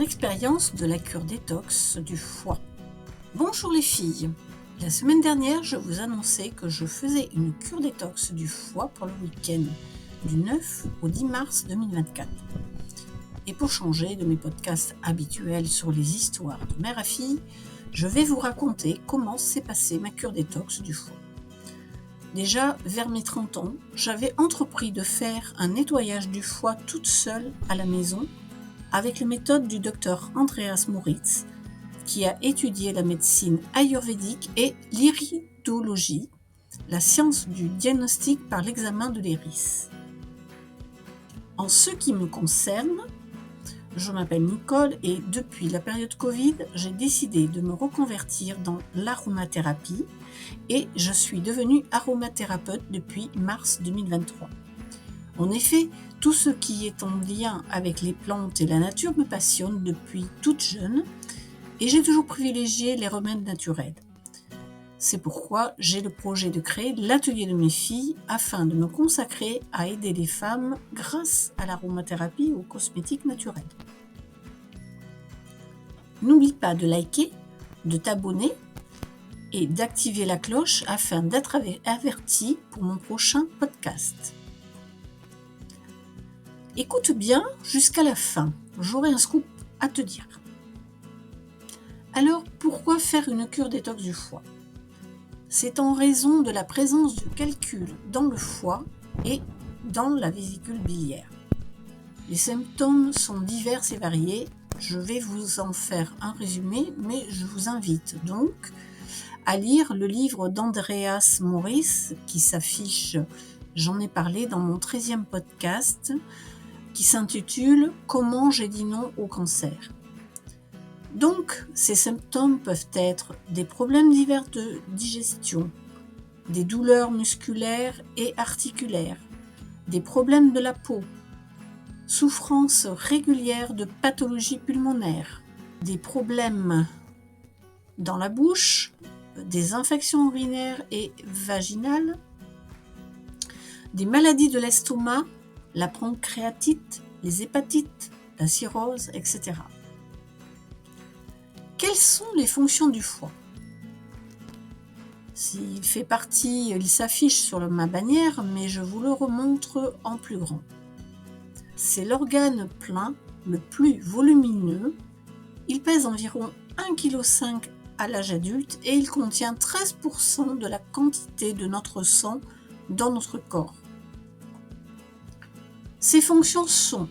l'expérience de la cure détox du foie. Bonjour les filles. La semaine dernière, je vous annonçais que je faisais une cure détox du foie pour le week-end du 9 au 10 mars 2024. Et pour changer de mes podcasts habituels sur les histoires de mère à fille, je vais vous raconter comment s'est passée ma cure détox du foie. Déjà, vers mes 30 ans, j'avais entrepris de faire un nettoyage du foie toute seule à la maison avec la méthode du docteur Andreas Moritz, qui a étudié la médecine ayurvédique et l'iridologie, la science du diagnostic par l'examen de l'iris. En ce qui me concerne, je m'appelle Nicole et depuis la période Covid, j'ai décidé de me reconvertir dans l'aromathérapie et je suis devenue aromathérapeute depuis mars 2023. En effet, tout ce qui est en lien avec les plantes et la nature me passionne depuis toute jeune et j'ai toujours privilégié les remèdes naturels. C'est pourquoi j'ai le projet de créer l'atelier de mes filles afin de me consacrer à aider les femmes grâce à l'aromathérapie aux cosmétiques naturels. N'oublie pas de liker, de t'abonner et d'activer la cloche afin d'être averti pour mon prochain podcast. Écoute bien jusqu'à la fin, j'aurai un scoop à te dire. Alors, pourquoi faire une cure détox du foie ? C'est en raison de la présence de calculs dans le foie et dans la vésicule biliaire. Les symptômes sont divers et variés. Je vais vous en faire un résumé, mais je vous invite donc à lire le livre d'Andreas Moritz qui s'affiche, j'en ai parlé dans mon 13e podcast, qui s'intitule « Comment j'ai dit non au cancer ». Donc, ces symptômes peuvent être des problèmes divers de digestion, des douleurs musculaires et articulaires, des problèmes de la peau, souffrances régulières de pathologies pulmonaires, des problèmes dans la bouche, des infections urinaires et vaginales, des maladies de l'estomac, la pancréatite, les hépatites, la cirrhose, etc. Quelles sont les fonctions du foie ? Il s'affiche sur ma bannière, mais je vous le remontre en plus grand. C'est l'organe plein, le plus volumineux. Il pèse environ 1,5 kg à l'âge adulte et il contient 13% de la quantité de notre sang dans notre corps. Ses fonctions sont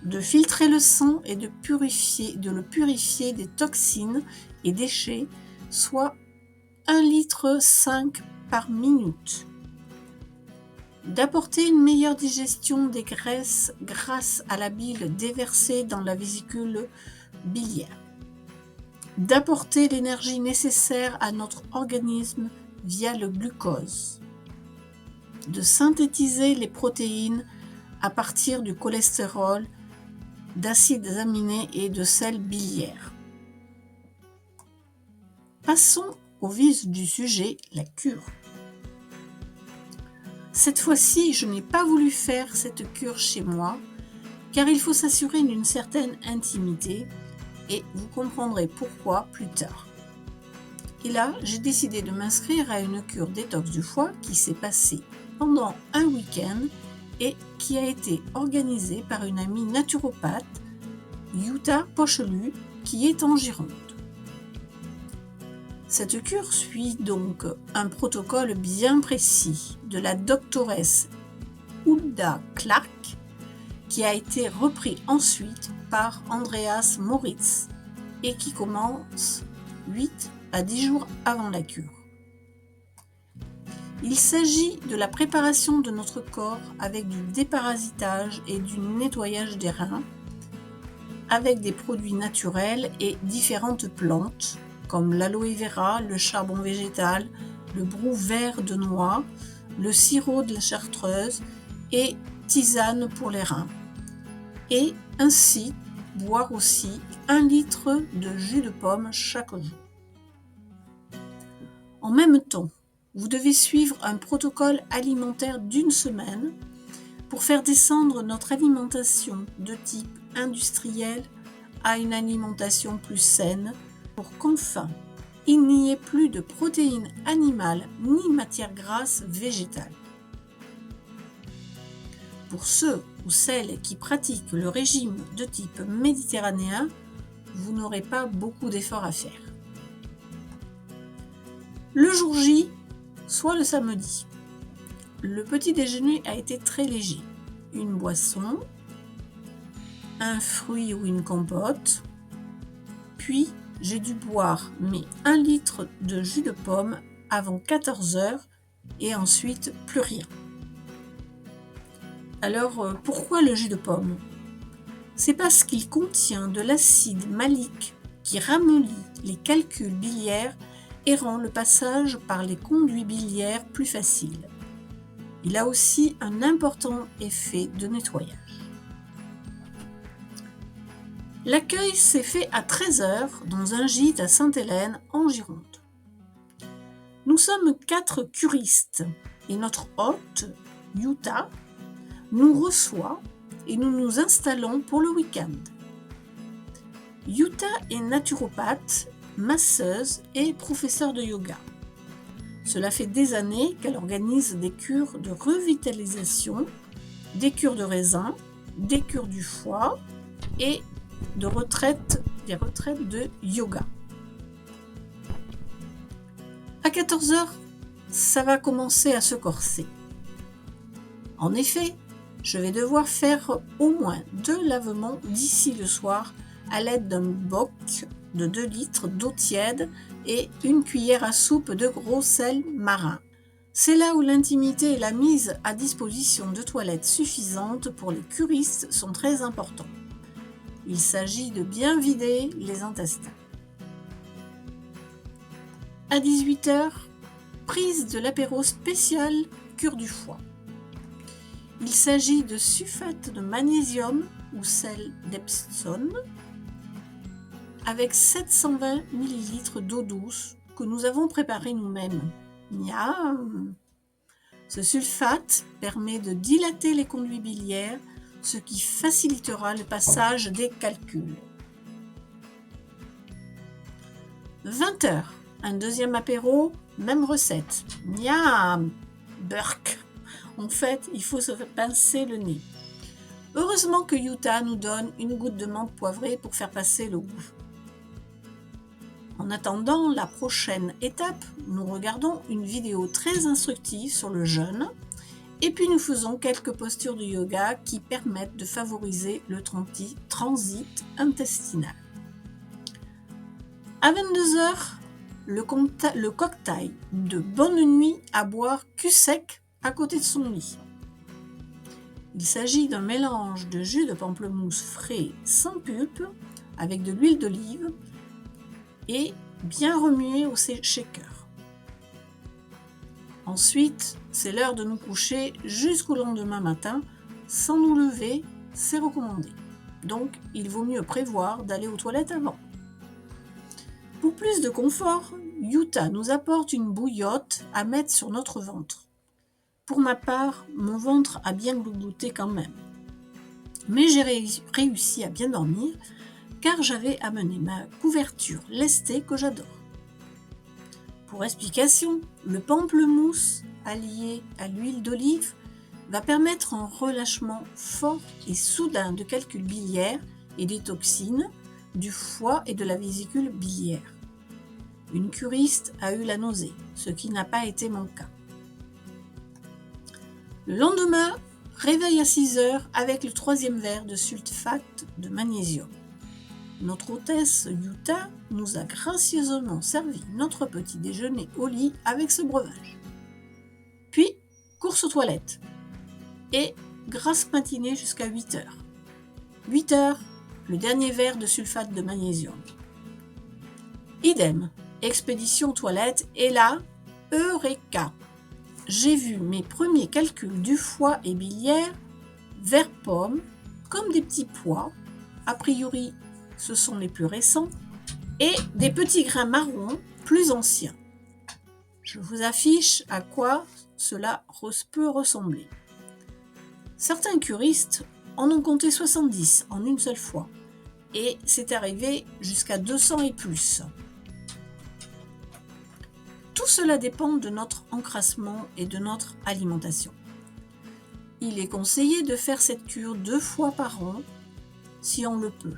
de filtrer le sang et de le purifier des toxines et déchets, soit 1,5 litre par minute. D'apporter une meilleure digestion des graisses grâce à la bile déversée dans la vésicule biliaire. D'apporter l'énergie nécessaire à notre organisme via le glucose. De synthétiser les protéines à partir du cholestérol, d'acides aminés et de sel biliaire. Passons au vif du sujet, la cure. Cette fois-ci, je n'ai pas voulu faire cette cure chez moi, car il faut s'assurer d'une certaine intimité, et vous comprendrez pourquoi plus tard. Et là, j'ai décidé de m'inscrire à une cure détox du foie qui s'est passée pendant un week-end et qui a été organisée par une amie naturopathe, Yuta Pochelu, qui est en Gironde. Cette cure suit donc un protocole bien précis de la doctoresse Hulda Clark, qui a été repris ensuite par Andreas Moritz et qui commence 8 à 10 jours avant la cure. Il s'agit de la préparation de notre corps avec du déparasitage et du nettoyage des reins, avec des produits naturels et différentes plantes, comme l'aloe vera, le charbon végétal, le brou vert de noix, le sirop de la chartreuse et tisane pour les reins. Et ainsi, boire aussi 1 litre de jus de pomme chaque jour. En même temps, vous devez suivre un protocole alimentaire d'1 semaine pour faire descendre notre alimentation de type industriel à une alimentation plus saine pour qu'enfin, il n'y ait plus de protéines animales ni matières grasses végétales. Pour ceux ou celles qui pratiquent le régime de type méditerranéen, vous n'aurez pas beaucoup d'efforts à faire. Le jour J, soit le samedi, le petit déjeuner a été très léger. Une boisson, un fruit ou une compote, puis j'ai dû boire mes 1 litre de jus de pomme avant 14 heures et ensuite plus rien. Alors pourquoi le jus de pomme ? C'est parce qu'il contient de l'acide malique qui ramollit les calculs biliaires et rend le passage par les conduits biliaires plus facile. Il a aussi un important effet de nettoyage. L'accueil s'est fait à 13h dans un gîte à Sainte-Hélène en Gironde. Nous sommes 4 curistes et notre hôte, Yuta, nous reçoit et nous nous installons pour le week-end. Yuta est naturopathe, masseuse et professeure de yoga. Cela fait des années qu'elle organise des cures de revitalisation, des cures de raisin, des cures du foie et des retraites de yoga. À 14h, ça va commencer à se corser. En effet, je vais devoir faire au moins 2 lavements d'ici le soir à l'aide d'un boc de 2 litres d'eau tiède et une cuillère à soupe de gros sel marin. C'est là où l'intimité et la mise à disposition de toilettes suffisantes pour les curistes sont très importants. Il s'agit de bien vider les intestins. À 18h, prise de l'apéro spécial cure du foie. Il s'agit de sulfate de magnésium ou sel d'Epsom avec 720 ml d'eau douce que nous avons préparée nous-mêmes. Miam! Ce sulfate permet de dilater les conduits biliaires, ce qui facilitera le passage des calculs. 20h, un deuxième apéro, même recette. Miam! Burk! En fait, il faut se pincer le nez. Heureusement que Yuta nous donne une goutte de menthe poivrée pour faire passer le goût. En attendant la prochaine étape, nous regardons une vidéo très instructive sur le jeûne et puis nous faisons quelques postures de yoga qui permettent de favoriser le transit intestinal. À 22h, le cocktail de bonne nuit à boire cul sec à côté de son lit. Il s'agit d'un mélange de jus de pamplemousse frais sans pulpe avec de l'huile d'olive et bien remué au shaker. Ensuite, c'est l'heure de nous coucher jusqu'au lendemain matin sans nous lever, c'est recommandé. Donc, il vaut mieux prévoir d'aller aux toilettes avant. Pour plus de confort, Yuta nous apporte une bouillotte à mettre sur notre ventre. Pour ma part, mon ventre a bien glouglouté quand même. Mais j'ai réussi à bien dormir car j'avais amené ma couverture lestée que j'adore. Pour explication, le pamplemousse allié à l'huile d'olive va permettre un relâchement fort et soudain de calculs biliaires et des toxines, du foie et de la vésicule biliaire. Une curiste a eu la nausée, ce qui n'a pas été mon cas. Le lendemain, réveil à 6h avec le 3e verre de sulfate de magnésium. Notre hôtesse Yuta nous a gracieusement servi notre petit déjeuner au lit avec ce breuvage. Puis, course aux toilettes. Et grasse matinée jusqu'à 8h. 8h, le dernier verre de sulfate de magnésium. Idem, expédition aux toilettes et là, eureka! J'ai vu mes premiers calculs du foie et biliaire, vert pomme, comme des petits pois, a priori ce sont les plus récents, et des petits grains marrons plus anciens. Je vous affiche à quoi cela peut ressembler. Certains curistes en ont compté 70 en une seule fois, et c'est arrivé jusqu'à 200 et plus. Tout cela dépend de notre encrassement et de notre alimentation. Il est conseillé de faire cette cure 2 fois par an, si on le peut.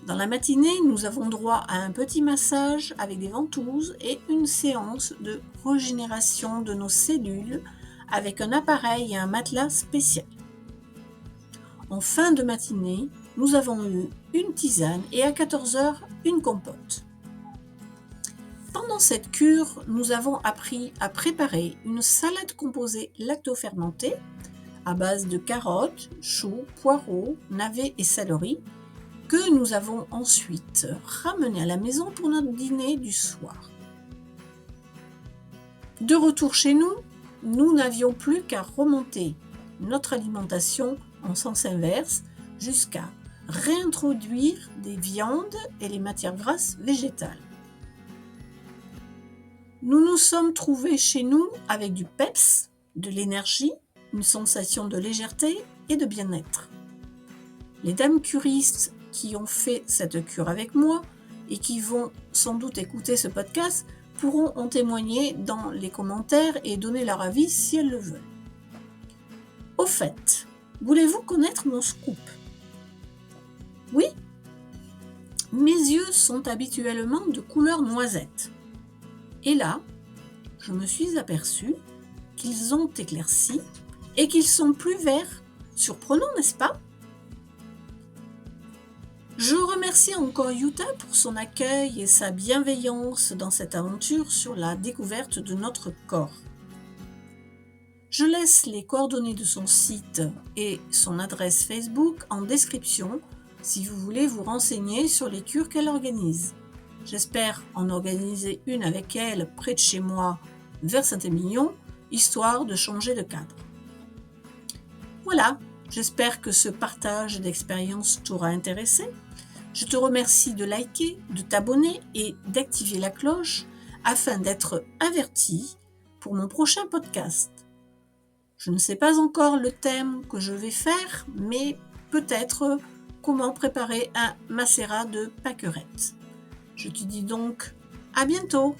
Dans la matinée, nous avons droit à un petit massage avec des ventouses et une séance de régénération de nos cellules avec un appareil et un matelas spécial. En fin de matinée, nous avons eu une tisane et à 14h, une compote. Pendant cette cure, nous avons appris à préparer une salade composée lactofermentée à base de carottes, choux, poireaux, navets et céleri que nous avons ensuite ramené à la maison pour notre dîner du soir. De retour chez nous, nous n'avions plus qu'à remonter notre alimentation en sens inverse jusqu'à réintroduire des viandes et les matières grasses végétales. Nous nous sommes trouvés chez nous avec du peps, de l'énergie, une sensation de légèreté et de bien-être. Les dames curistes qui ont fait cette cure avec moi et qui vont sans doute écouter ce podcast pourront en témoigner dans les commentaires et donner leur avis si elles le veulent. Au fait, voulez-vous connaître mon scoop ? Oui, mes yeux sont habituellement de couleur noisette. Et là, je me suis aperçue qu'ils ont éclairci et qu'ils sont plus verts. Surprenant, n'est-ce pas ? Je remercie encore Yuta pour son accueil et sa bienveillance dans cette aventure sur la découverte de notre corps. Je laisse les coordonnées de son site et son adresse Facebook en description si vous voulez vous renseigner sur les cures qu'elle organise. J'espère en organiser une avec elle près de chez moi, vers Saint-Émilion, histoire de changer de cadre. Voilà, j'espère que ce partage d'expérience t'aura intéressé. Je te remercie de liker, de t'abonner et d'activer la cloche afin d'être averti pour mon prochain podcast. Je ne sais pas encore le thème que je vais faire, mais peut-être comment préparer un macérat de pâquerettes. Je te dis donc à bientôt!